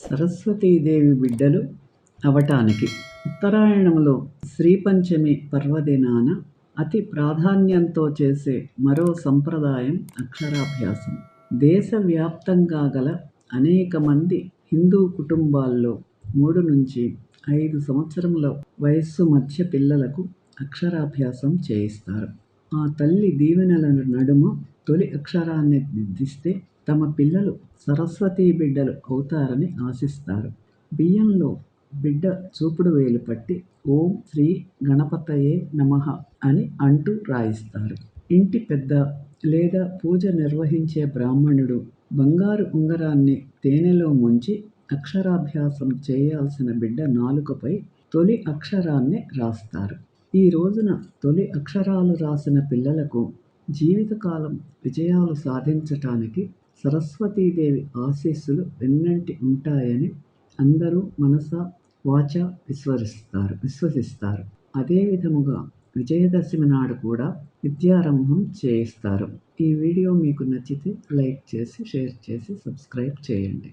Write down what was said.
సరస్వతీదేవి బిడ్డలు అవటానికి ఉత్తరాయణంలో శ్రీపంచమి పర్వదినాన అతి ప్రాధాన్యంతో చేసే మరో సంప్రదాయం అక్షరాభ్యాసం. దేశవ్యాప్తంగా గల అనేక మంది హిందూ కుటుంబాల్లో 3 నుంచి 5 సంవత్సరముల వయస్సు మధ్య పిల్లలకు అక్షరాభ్యాసం చేయిస్తారు. ఆ తల్లి దీవెనల నడుమ తొలి అక్షరాన్ని దిద్దిస్తే తమ పిల్లలు సరస్వతీ బిడ్డలు అవుతారని ఆశిస్తారు. బియ్యంలో బిడ్డ చూపుడు వేలు పట్టి ఓం శ్రీ గణపతయే నమః అని అంటూ రాయిస్తారు. ఇంటి పెద్ద లేదా పూజ నిర్వహించే బ్రాహ్మణుడు బంగారు ఉంగరాన్ని తేనెలో ముంచి అక్షరాభ్యాసం చేయాల్సిన బిడ్డ నాలుకపై తొలి అక్షరాన్ని రాస్తారు. ఈ రోజున తొలి అక్షరాలు రాసిన పిల్లలకు జీవితకాలం విజయాలు సాధించటానికి సరస్వతీదేవి ఆశీస్సులు వెన్నంటి ఉంటాయని అందరూ మనసా వాచా విశ్వసిస్తారు. అదే విధముగా విజయదశమి నాడు కూడా విద్యారంభం చేయిస్తారు. ఈ వీడియో మీకు నచ్చితే లైక్ చేసి, షేర్ చేసి, సబ్స్క్రైబ్ చేయండి.